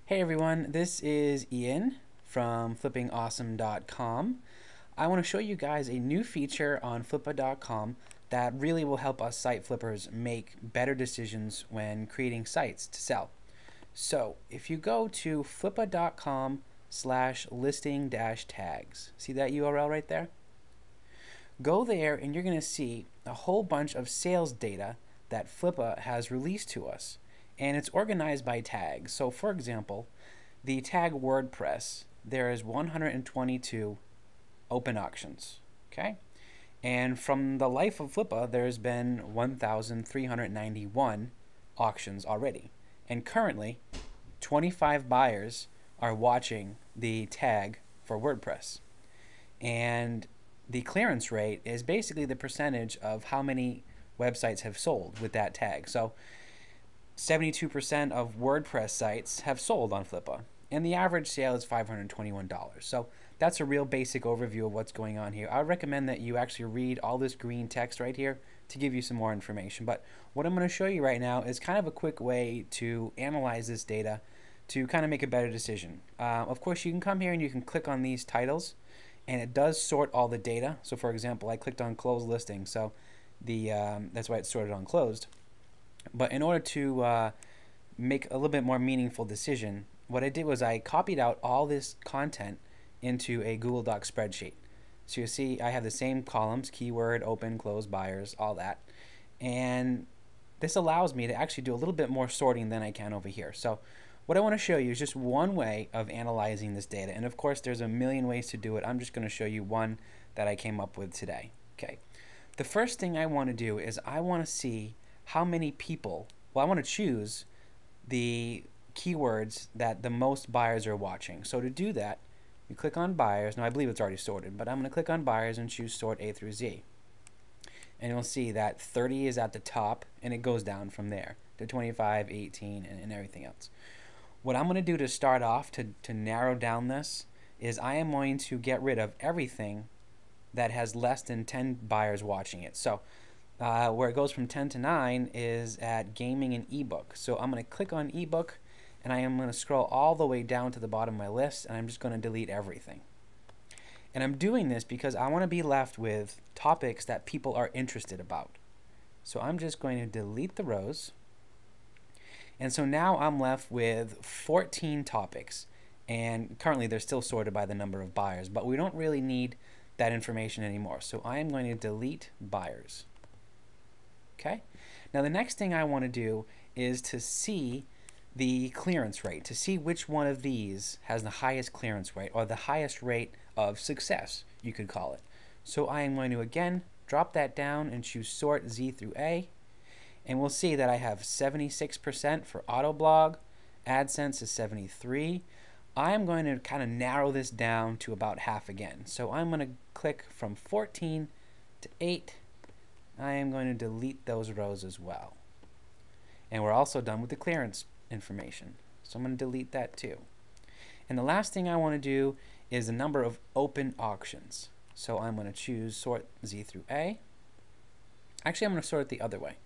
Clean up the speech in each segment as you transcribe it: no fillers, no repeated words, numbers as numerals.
Hey everyone, this is Ian from flippingawesome.com. I want to show you guys a new feature on flippa.com that really will help us site flippers make better decisions when creating sites to sell. So if you go to flippa.com/listing-tags, see that URL right there? Go there and you're going to see a whole bunch of sales data that Flippa has released to us. And it's organized by tags. So for example, the tag WordPress, there is 122 open auctions. Okay? And from the life of Flippa, there's been 1,391 auctions already. And currently, 25 buyers are watching the tag for WordPress. And the clearance rate is basically the percentage of how many websites have sold with that tag. So 72% of WordPress sites have sold on Flippa, and the average sale is $521. So that's a real basic overview of what's going on here. I would recommend that you actually read all this green text right here to give you some more information. But what I'm going to show you right now is kind of a quick way to analyze this data to kind of make a better decision. Of course, you can come here and you can click on these titles, and it does sort all the data. So for example, I clicked on closed listing, so that's why it's sorted on closed. But in order to make a little bit more meaningful decision, what I did was I copied out all this content into a Google Doc spreadsheet. So you see I have the same columns: keyword, open, close, buyers, all that. And this allows me to actually do a little bit more sorting than I can over here. So what I want to show you is just one way of analyzing this data. And of course, there's a million ways to do it. I'm just going to show you one that I came up with today. Okay. The first thing I want to do is I want to see how many people, well, I want to choose the keywords that the most buyers are watching. So to do that, you click on buyers. Now I believe it's already sorted, but I'm going to click on buyers and choose sort A through Z. And you'll see that 30 is at the top, and it goes down from there to 25, 18, and everything else. What I'm going to do to start off to narrow down this is I am going to get rid of everything that has less than 10 buyers watching it. So where it goes from 10 to 9 is at gaming and ebook. So I'm going to click on ebook, and I am going to scroll all the way down to the bottom of my list, and I'm just going to delete everything. And I'm doing this because I want to be left with topics that people are interested about. So I'm just going to delete the rows. And so now I'm left with 14 topics. And currently they're still sorted by the number of buyers, but we don't really need that information anymore. So I am going to delete buyers. Okay? Now the next thing I want to do is to see the clearance rate, to see which one of these has the highest clearance rate, or the highest rate of success, you could call it. So I am going to again drop that down and choose sort Z through A, and we'll see that I have 76% for Autoblog, AdSense is 73. I'm going to kind of narrow this down to about half again. So I'm going to click from 14 to 8. I am going to delete those rows as well. And we're also done with the clearance information. So I'm going to delete that too. And the last thing I want to do is the number of open auctions. So I'm going to choose sort Z through A. Actually, I'm going to sort it the other way.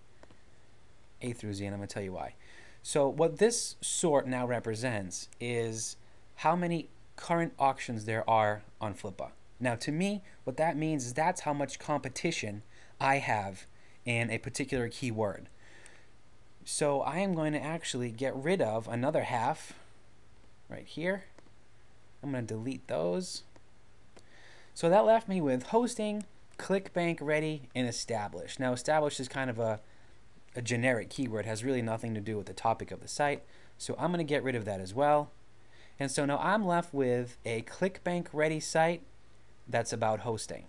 A through Z, and I'm going to tell you why. So what this sort now represents is how many current auctions there are on Flippa. Now to me, what that means is that's how much competition I have in a particular keyword. So I am going to actually get rid of another half right here. I'm going to delete those. So that left me with hosting, ClickBank ready, and established. Now established is kind of a generic keyword, has really nothing to do with the topic of the site. So I'm going to get rid of that as well. And so now I'm left with a ClickBank ready site that's about hosting.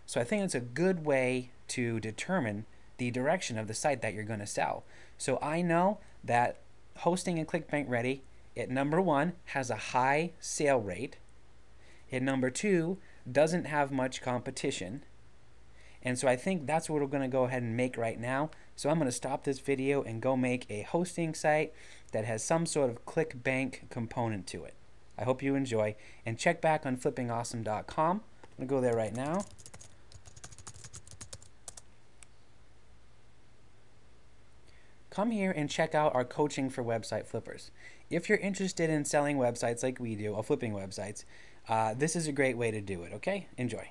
So I think it's a good way to determine the direction of the site that you're going to sell. So I know that hosting and ClickBank ready, at number 1, has a high sale rate. At number 2, doesn't have much competition. And so I think that's what we're going to go ahead and make right now. So I'm going to stop this video and go make a hosting site that has some sort of ClickBank component to it. I hope you enjoy, and check back on flippingawesome.com. I'm going to go there right now. come here and check out our coaching for website flippers. If you're interested in selling websites like we do, or flipping websites, this is a great way to do it, okay? Enjoy.